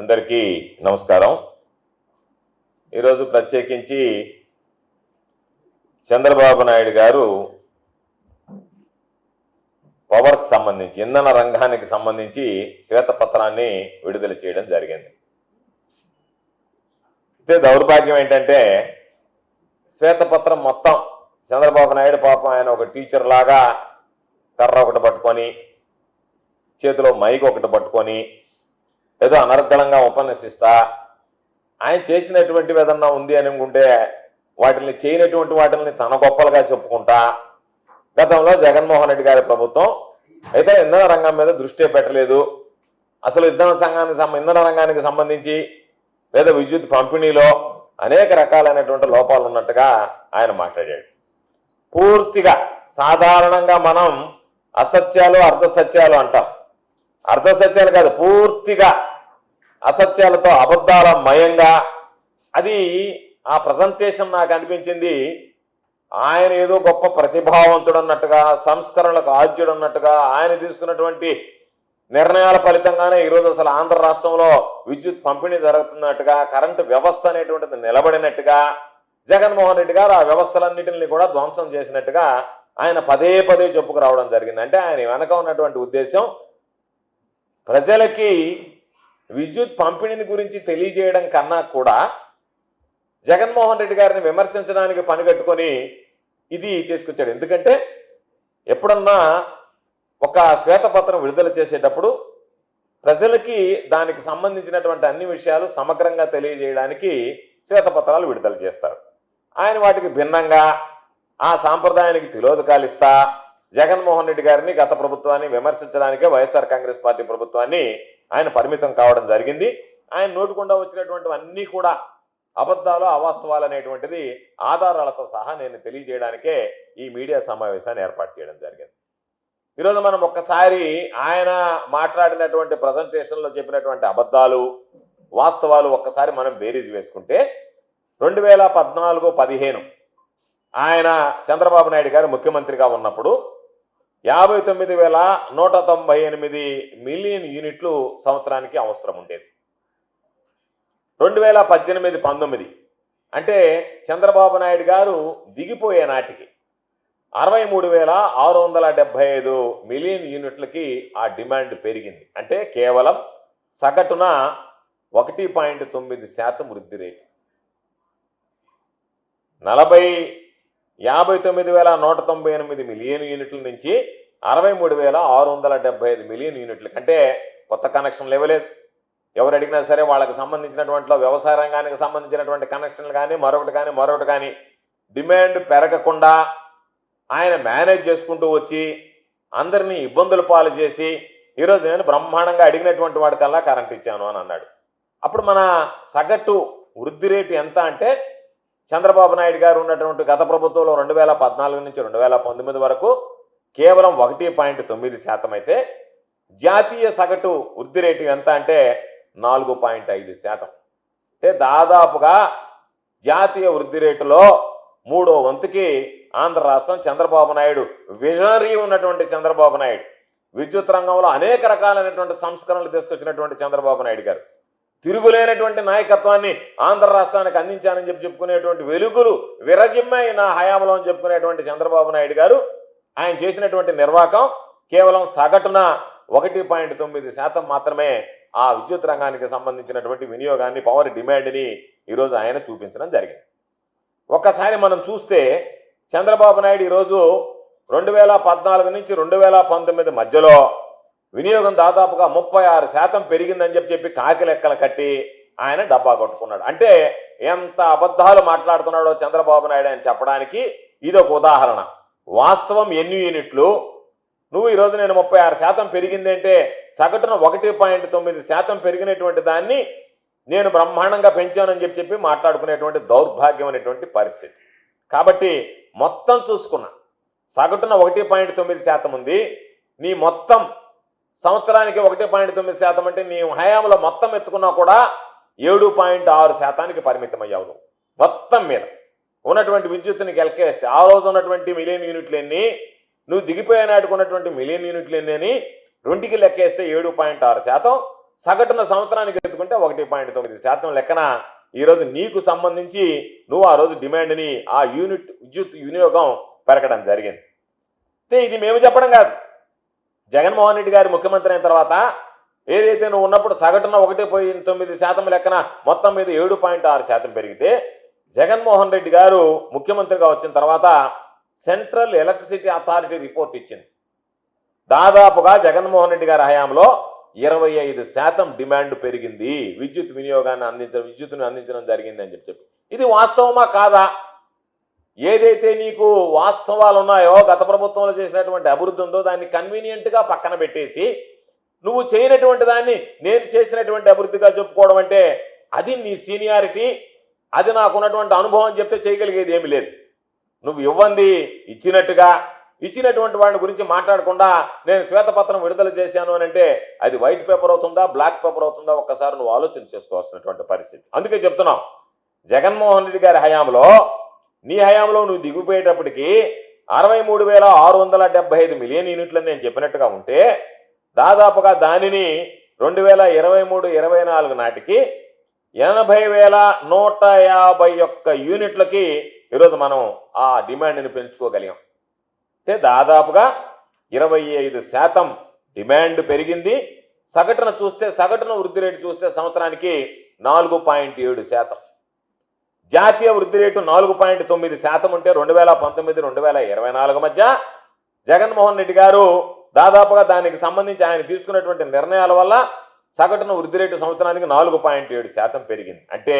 అందరికీ నమస్కారం. ఈరోజు ప్రత్యేకించి చంద్రబాబు నాయుడు గారు పవర్కి సంబంధించి ఇంధన రంగానికి సంబంధించి శ్వేతపత్రాన్ని విడుదల చేయడం జరిగింది. అయితే దౌర్భాగ్యం ఏంటంటే శ్వేతపత్రం మొత్తం చంద్రబాబు నాయుడు పాపం ఆయన ఒక టీచర్ లాగా కర్ర ఒకటి పట్టుకొని చేతిలో మైక్ ఒకటి పట్టుకొని ఏదో అనర్గళంగా ఉపన్యసిస్తా ఆయన చేసినటువంటివి ఏదన్నా ఉంది అని అనుకుంటే వాటిని చేయనటువంటి వాటిని తన గొప్పలుగా చెప్పుకుంటా గతంలో జగన్మోహన్ రెడ్డి గారి ప్రభుత్వం అయితే ఇంధన రంగం మీద దృష్టి పెట్టలేదు, అసలు ఇంధన రంగానికి సంబంధించి లేదా విద్యుత్ పంపిణీలో అనేక రకాలైనటువంటి లోపాలు ఉన్నట్టుగా ఆయన మాట్లాడాడు. పూర్తిగా సాధారణంగా మనం అసత్యాలు అర్ధసత్యాలు అంటాం. అర్ధసత్యాలు కాదు, పూర్తిగా అసత్యాలతో అబద్ధాల మయంగా అది ఆ ప్రజెంటేషన్ నాకు అనిపించింది. ఆయన ఏదో గొప్ప ప్రతిభావంతుడు అన్నట్టుగా, సంస్కరణలకు ఆద్యుడు అన్నట్టుగా, ఆయన తీసుకున్నటువంటి నిర్ణయాల ఫలితంగానే ఈరోజు అసలు ఆంధ్ర రాష్ట్రంలో విద్యుత్ పంపిణీ జరుగుతున్నట్టుగా, కరెంటు వ్యవస్థ అనేటువంటిది నిలబడినట్టుగా, జగన్మోహన్ రెడ్డి గారు ఆ వ్యవస్థలన్నింటినీ కూడా ధ్వంసం చేసినట్టుగా ఆయన పదే పదే చెప్పుకురావడం జరిగింది. అంటే ఆయన వెనక ఉన్నటువంటి ఉద్దేశం ప్రజలకి విద్యుత్ పంపిణీని గురించి తెలియజేయడం కన్నా కూడా జగన్మోహన్ రెడ్డి గారిని విమర్శించడానికి పనిగట్టుకొని ఇది తీసుకొచ్చాడు. ఎందుకంటే ఎప్పుడన్నా ఒక శ్వేతపత్రం విడుదల చేసేటప్పుడు ప్రజలకి దానికి సంబంధించినటువంటి అన్ని విషయాలు సమగ్రంగా తెలియజేయడానికి శ్వేతపత్రాలు విడుదల చేస్తారు. ఆయన వాటికి భిన్నంగా ఆ సాంప్రదాయానికి తిలోదకాలు ఇస్తా జగన్మోహన్ రెడ్డి గారిని, గత ప్రభుత్వాన్ని విమర్శించడానికే వైఎస్ఆర్ కాంగ్రెస్ పార్టీ ప్రభుత్వాన్ని ఆయన పరిమితం కావడం జరిగింది. ఆయన నోటుకుండా వచ్చినటువంటివన్నీ కూడా అబద్ధాలు, అవాస్తవాలు అనేటువంటిది ఆధారాలతో సహా నేను తెలియజేయడానికే ఈ మీడియా సమావేశాన్ని ఏర్పాటు చేయడం జరిగింది. ఈరోజు మనం ఒక్కసారి ఆయన మాట్లాడినటువంటి ప్రజెంటేషన్లో చెప్పినటువంటి అబద్ధాలు, వాస్తవాలు ఒక్కసారి మనం బేరీజ్ వేసుకుంటే 2014-15 ఆయన చంద్రబాబు నాయుడు గారు ముఖ్యమంత్రిగా ఉన్నప్పుడు 59,198 మిలియన్ యూనిట్లు సంవత్సరానికి అవసరం ఉండేది. 2018-19 అంటే చంద్రబాబు నాయుడు గారు దిగిపోయే నాటికి 63,675 మిలియన్ యూనిట్లకి ఆ డిమాండ్ పెరిగింది. అంటే కేవలం సగటున 1.9% వృద్ధి రేటు. 59,198 మిలియన్ యూనిట్ల నుంచి 63,675 మిలియన్ యూనిట్లు అంటే కొత్త కనెక్షన్లు ఇవ్వలేదు. ఎవరు అడిగినా సరే వాళ్ళకి సంబంధించినటువంటి వ్యవసాయ రంగానికి సంబంధించినటువంటి కనెక్షన్లు కానీ మరొకటి కానీ డిమాండ్ పెరగకుండా ఆయన మేనేజ్ చేసుకుంటూ వచ్చి అందరినీ ఇబ్బందుల పాలు చేసి ఈరోజు నేను బ్రహ్మాండంగా అడిగినటువంటి వాడికల్లా కరెంట్ ఇచ్చాను అని అన్నాడు. అప్పుడు మన సగటు వృద్ధి రేటు ఎంత అంటే చంద్రబాబు నాయుడు గారు ఉన్నటువంటి గత ప్రభుత్వంలో 2014 నుంచి 2019 వరకు కేవలం 1.9% అయితే జాతీయ సగటు వృద్ధి రేటు ఎంత అంటే 4.5%. అంటే దాదాపుగా జాతీయ వృద్ధి రేటులో 3వ వంతుకి ఆంధ్ర రాష్ట్రం చంద్రబాబు నాయుడు విజనరీ ఉన్నటువంటి చంద్రబాబు నాయుడు, విద్యుత్ రంగంలో అనేక రకాలైనటువంటి సంస్కరణలు తీసుకొచ్చినటువంటి చంద్రబాబు నాయుడు గారు, తిరుగులేనటువంటి నాయకత్వాన్ని ఆంధ్ర రాష్ట్రానికి అందించానని చెప్పుకునేటువంటి వెలుగులు విరజిమ్మాయి నా హయాంలో అని చెప్పుకునేటువంటి చంద్రబాబు నాయుడు గారు ఆయన చేసినటువంటి నిర్వాహకం కేవలం సగటున 1.9% మాత్రమే ఆ విద్యుత్ రంగానికి సంబంధించినటువంటి వినియోగాన్ని, పవర్ డిమాండ్ని ఈరోజు ఆయన చూపించడం జరిగింది. ఒక్కసారి మనం చూస్తే చంద్రబాబు నాయుడు ఈరోజు 2014 నుంచి 2019 మధ్యలో వినియోగం దాదాపుగా 36% పెరిగిందని చెప్పి కాకి లెక్కలు కట్టి ఆయన డబ్బా కొట్టుకున్నాడు. అంటే ఎంత అబద్ధాలు మాట్లాడుతున్నాడో చంద్రబాబు నాయుడు అని చెప్పడానికి ఇది ఒక ఉదాహరణ. వాస్తవం ఎన్ని యూనిట్లు, నువ్వు ఈరోజు నేను 36% పెరిగింది అంటే సగటున 1.9% పెరిగినటువంటి దాన్ని నేను బ్రహ్మాండంగా పెంచానని చెప్పి మాట్లాడుకునేటువంటి దౌర్భాగ్యం అనేటువంటి పరిస్థితి. కాబట్టి మొత్తం చూసుకున్నా సగటున 1.9% ఉంది, నీ మొత్తం సంవత్సరానికి 1.9% అంటే నీ హయాంలో మొత్తం ఎత్తుకున్నా కూడా 7.6%కి పరిమితం అయ్యావు. మొత్తం మీద ఉన్నటువంటి విద్యుత్తుని గెలకేస్తే ఆ రోజు ఉన్నటువంటి మిలియన్ యూనిట్లు ఎన్ని, నువ్వు దిగిపోయే నాటుకున్నటువంటి మిలియన్ యూనిట్లు ఎన్ని అని రెండుకి లెక్కేస్తే 7.6%, సగటున సంవత్సరానికి ఎత్తుకుంటే 1.9% లెక్కన ఈరోజు నీకు సంబంధించి నువ్వు ఆ రోజు డిమాండ్ని ఆ యూనిట్ విద్యుత్ వినియోగం పెరగడం జరిగింది. ఇది మేము చెప్పడం కాదు, జగన్మోహన్ రెడ్డి గారి ముఖ్యమంత్రి అయిన తర్వాత ఏదైతే నువ్వు ఉన్నప్పుడు సగటున 1.9% లెక్కన మొత్తం మీద 7.6% పెరిగితే జగన్మోహన్ రెడ్డి గారు ముఖ్యమంత్రిగా వచ్చిన తర్వాత సెంట్రల్ ఎలక్ట్రిసిటీ అథారిటీ రిపోర్ట్ ఇచ్చింది. దాదాపుగా జగన్మోహన్ రెడ్డి గారి హయాంలో 25% డిమాండ్ పెరిగింది, విద్యుత్తుని అందించడం జరిగింది అని చెప్పి. ఇది వాస్తవమా కాదా? ఏదైతే నీకు వాస్తవాలు ఉన్నాయో, గత ప్రభుత్వంలో చేసినటువంటి అభివృద్ధి ఉందో దాన్ని కన్వీనియంట్గా పక్కన పెట్టేసి నువ్వు చేయనటువంటి దాన్ని నేను చేసినటువంటి అభివృద్ధిగా చెప్పుకోవడం అంటే అది నీ సీనియారిటీ, అది నాకున్నటువంటి అనుభవం చెప్తే చేయగలిగేది ఏమి లేదు. నువ్వు ఇవ్వండి ఇచ్చినటువంటి వాడిని గురించి మాట్లాడకుండా నేను శ్వేతపత్రం విడుదల చేశాను అని అంటే అది వైట్ పేపర్ అవుతుందా, బ్లాక్ పేపర్ అవుతుందా, ఒక్కసారి నువ్వు ఆలోచన చేసుకోవాల్సినటువంటి పరిస్థితి. అందుకే చెప్తున్నావు, జగన్మోహన్ రెడ్డి గారి హయాంలో, నీ హయాంలో నువ్వు దిగిపోయేటప్పటికి 63,675 మిలియన్ యూనిట్లు నేను చెప్పినట్టుగా ఉంటే దాదాపుగా దానిని 2023-24 నాటికి 80,151 యూనిట్లకి ఈరోజు మనం ఆ డిమాండ్ని పెంచుకోగలిగాం. అంటే దాదాపుగా 25% డిమాండ్ పెరిగింది. సగటున వృద్ధి రేటు చూస్తే సంవత్సరానికి 4.7%. జాతీయ వృద్ధి రేటు 4.9% ఉంటే 2019-2024 మధ్య జగన్మోహన్ రెడ్డి గారు దాదాపుగా దానికి సంబంధించి ఆయన తీసుకున్నటువంటి నిర్ణయాల వల్ల సగటున వృద్ధి రేటు సంవత్సరానికి 4.7% పెరిగింది. అంటే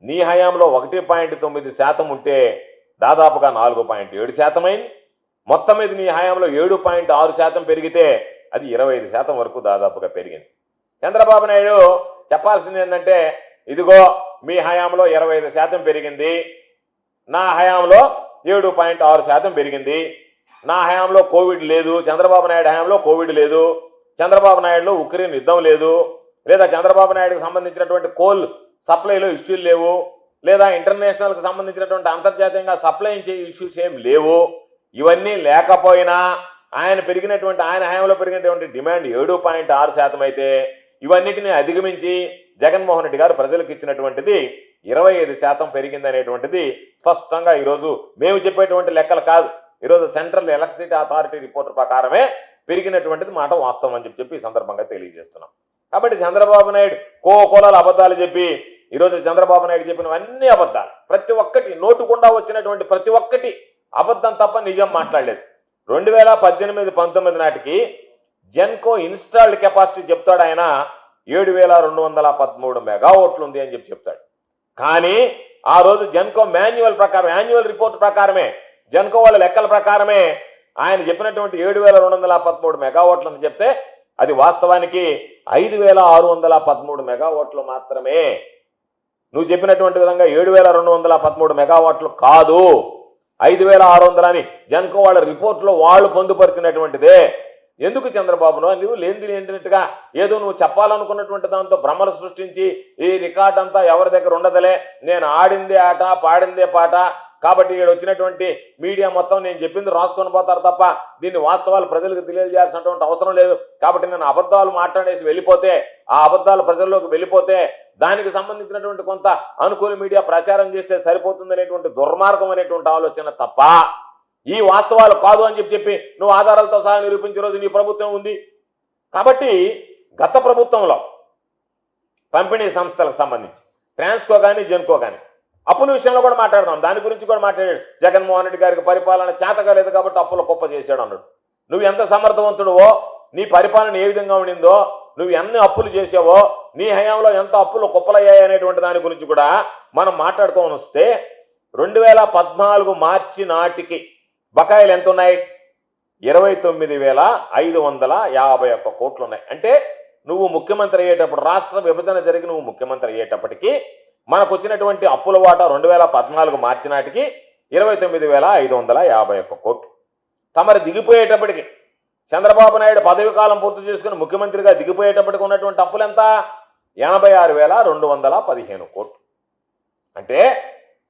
నీ హయాంలో 1.9% ఉంటే దాదాపుగా 4.7% అయింది. మొత్తం మీద నీ హయాంలో 7.6% పెరిగితే అది 25% వరకు దాదాపుగా పెరిగింది. చంద్రబాబు నాయుడు చెప్పాల్సింది ఏంటంటే, ఇదిగో మీ హయాంలో 25% పెరిగింది, నా హయాంలో 7.6% పెరిగింది, నా హయాంలో కోవిడ్ లేదు, చంద్రబాబు నాయుడు హయాంలో కోవిడ్ లేదు, చంద్రబాబు నాయుడులో ఉక్రెయిన్ యుద్ధం లేదు, లేదా చంద్రబాబు నాయుడుకి సంబంధించినటువంటి కోల్ సప్లైలో ఇష్యూలు లేవు, లేదా ఇంటర్నేషనల్కి సంబంధించినటువంటి అంతర్జాతీయంగా సప్లై ఇచ్చే ఇష్యూస్ ఏం లేవు. ఇవన్నీ లేకపోయినా ఆయన హయాంలో పెరిగినటువంటి డిమాండ్ 7.6% అయితే ఇవన్నిటిని అధిగమించి జగన్మోహన్ రెడ్డి గారు ప్రజలకు ఇచ్చినటువంటిది 25% పెరిగింది అనేటువంటిది స్పష్టంగా ఈరోజు మేము చెప్పేటువంటి లెక్కలు కాదు, ఈరోజు సెంట్రల్ ఎలక్ట్రిసిటీ అథారిటీ రిపోర్ట్ ప్రకారమే పెరిగినటువంటిది మాట వాస్తవం అని చెప్పి ఈ సందర్భంగా తెలియజేస్తున్నాం. కాబట్టి చంద్రబాబు నాయుడు కోకోలాలు అబద్ధాలు చెప్పి ఈరోజు చంద్రబాబు నాయుడు చెప్పినవన్నీ అబద్ధాలు, ప్రతి ఒక్కటి నోటుకుండా వచ్చినటువంటి ప్రతి ఒక్కటి అబద్ధం తప్ప నిజం మాట్లాడలేదు. 2018-19 నాటికి జెన్కో ఇన్స్టాల్డ్ కెపాసిటీ చెప్తాడు ఆయన 7,213 మెగావాట్లు ఉంది అని చెప్తాడు. కానీ ఆ రోజు జెన్కో యాన్యువల్ రిపోర్ట్ ప్రకారమే, జెన్కో వాళ్ళ లెక్కల ప్రకారమే ఆయన చెప్పినటువంటి 7,213 మెగావాట్లు అని చెప్తే అది వాస్తవానికి 5,613 మెగావాట్లు మాత్రమే. నువ్వు చెప్పినటువంటి విధంగా 7,213 మెగావాట్లు కాదు, 5,600 అని జెన్కో వాళ్ళ రిపోర్ట్లో వాళ్ళు పొందుపరిచినటువంటిదే. ఎందుకు చంద్రబాబు నువ్వు లేనిది ఏంటంటగా ఏదో నువ్వు చెప్పాలనుకున్నటువంటి దాంతో భ్రమలు సృష్టించి ఈ రికార్డ్ అంతా ఎవరి దగ్గర ఉండదులే, నేను ఆడిందే ఆట పాడిందే పాట, కాబట్టి ఇక్కడ వచ్చినటువంటి మీడియా మొత్తం నేను చెప్పింది రాసుకొని పోతారు తప్ప దీన్ని వాస్తవాలు ప్రజలకు తెలియజేయాల్సినటువంటి అవసరం లేదు, కాబట్టి నేను అబద్ధాలు మాట్లాడేసి వెళ్ళిపోతే, ఆ అబద్ధాలు ప్రజల్లోకి వెళ్ళిపోతే దానికి సంబంధించినటువంటి కొంత అనుకూల మీడియా ప్రచారం చేస్తే సరిపోతుంది అనేటువంటి దుర్మార్గం అనేటువంటి ఆలోచన తప్ప ఈ వాస్తవాలు కాదు అని చెప్పి నువ్వు ఆధారాలతో సహా నిరూపించే రోజు నీ ప్రభుత్వం ఉంది. కాబట్టి గత ప్రభుత్వంలో పంపిణీ సంస్థలకు సంబంధించి ట్రాన్స్కో కానీ జెన్కో కానీ అప్పుల విషయంలో కూడా మాట్లాడదాం, దాని గురించి కూడా మాట్లాడాడు. జగన్మోహన్ రెడ్డి గారికి పరిపాలన చేతకాలేదు కాబట్టి అప్పుల కుప్ప చేశాడు అన్నాడు. నువ్వు ఎంత సమర్థవంతుడువో, నీ పరిపాలన ఏ విధంగా ఉండిందో, నువ్వు ఎన్ని అప్పులు చేసావో, నీ హయాంలో ఎంత అప్పులు కుప్పలయ్యాయి అనేటువంటి దాని గురించి కూడా మనం మాట్లాడుకోని వస్తే 2014 మార్చి నాటికి బకాయిలు ఎంత ఉన్నాయి? 29,551 కోట్లు ఉన్నాయి. అంటే నువ్వు ముఖ్యమంత్రి అయ్యేటప్పుడు, రాష్ట్ర విభజన జరిగి నువ్వు ముఖ్యమంత్రి అయ్యేటప్పటికి మనకు వచ్చినటువంటి అప్పుల వాటా 2014 మార్చి నాటికి 29,551 కోట్లు. తమరు దిగిపోయేటప్పటికి చంద్రబాబు నాయుడు పదవి కాలం పూర్తి చేసుకుని ముఖ్యమంత్రిగా దిగిపోయేటప్పటికి ఉన్నటువంటి అప్పులు ఎంత? 86,215 కోట్లు. అంటే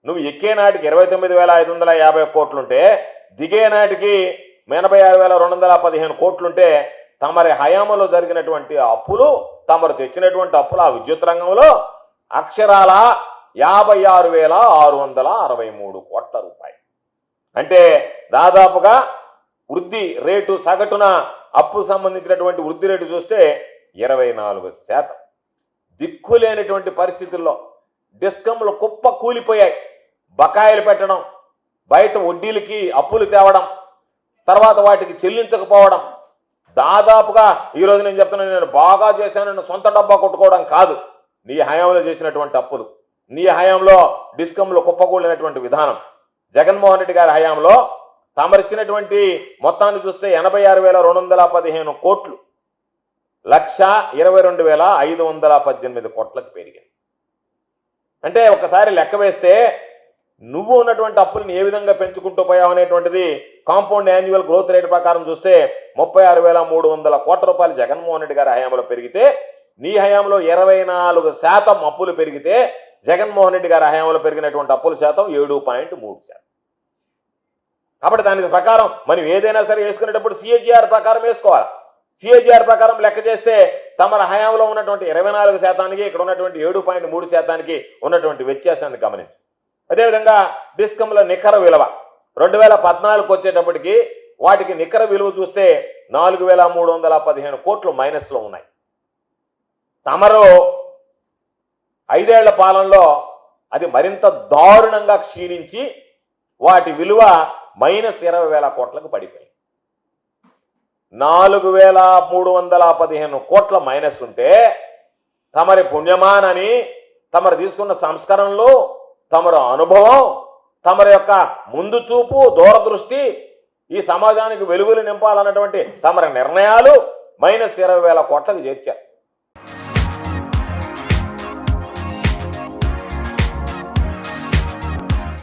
నువ్వు ఎక్కే నాటికి 29,550 కోట్లుంటే దిగే నాటికి 86,215 కోట్లుంటే తమరి హయాంలో జరిగినటువంటి అప్పులు, తమరు తెచ్చినటువంటి అప్పులు ఆ విద్యుత్ రంగంలో అక్షరాల 56,663 కోట్ల రూపాయలు. అంటే దాదాపుగా వృద్ధి రేటు సగటున అప్పు సంబంధించినటువంటి వృద్ధి రేటు చూస్తే 24%. దిక్కులేనటువంటి పరిస్థితుల్లో డిస్కంలు కుప్ప కూలిపోయాయి. బకాయిలు పెట్టడం, బయట వడ్డీలకి అప్పులు తేవడం, తర్వాత వాటికి చెల్లించకపోవడం. దాదాపుగా ఈరోజు నేను చెప్తున్నాను, నేను బాగా చేశానని సొంత డబ్బా కొట్టుకోవడం కాదు, నీ హయాంలో చేసినటువంటి అప్పులు, నీ హయాంలో డిస్కంలో కుప్పకూలినటువంటి విధానం. జగన్మోహన్ రెడ్డి గారి హయాంలో తమరిచ్చినటువంటి మొత్తాన్ని చూస్తే 86,215 కోట్లు 1,22,518 కోట్లకు పెరిగింది. అంటే ఒకసారి లెక్క వేస్తే నువ్వు ఉన్నటువంటి అప్పులను ఏ విధంగా పెంచుకుంటూ పోయావు అనేటువంటిది కాంపౌండ్ యాన్యువల్ గ్రోత్ రేట్ ప్రకారం చూస్తే 36,300 కోట్ల రూపాయలు జగన్మోహన్ రెడ్డి గారి హయాంలో పెరిగితే, నీ హయాంలో 24% అప్పులు పెరిగితే, జగన్మోహన్ రెడ్డి గారి హయాంలో పెరిగినటువంటి అప్పుల శాతం 7.3%. కాబట్టి దానికి ప్రకారం మనం ఏదైనా సరే వేసుకునేటప్పుడు సిఏజీఆర్ ప్రకారం వేసుకోవాలి. సిఏజీఆర్ ప్రకారం లెక్క చేస్తే తమ హయాంలో ఉన్నటువంటి 24%కి ఇక్కడ ఉన్నటువంటి 7.3%కి ఉన్నటువంటి వ్యత్యాసాన్ని గమనించు. అదేవిధంగా డిస్కంల నికర విలువ 2014కు వచ్చేటప్పటికి వాటికి నికర విలువ చూస్తే 4,315 కోట్లు మైనస్లో ఉన్నాయి. తమరు 5 ఏళ్ల పాలనలో అది మరింత దారుణంగా క్షీణించి వాటి విలువ -20,000 కోట్లకు పడిపోయింది. 4,315 కోట్ల మైనస్ ఉంటే తమరి పుణ్యమానని, తమరు తీసుకున్న సంస్కరణలు, తమరు అనుభవం, తమరి యొక్క ముందు చూపు, దూరదృష్టి, ఈ సమాజానికి వెలుగులు నింపాలన్నటువంటి తమరి నిర్ణయాలు -20,000 కోట్లకు చేర్చారు.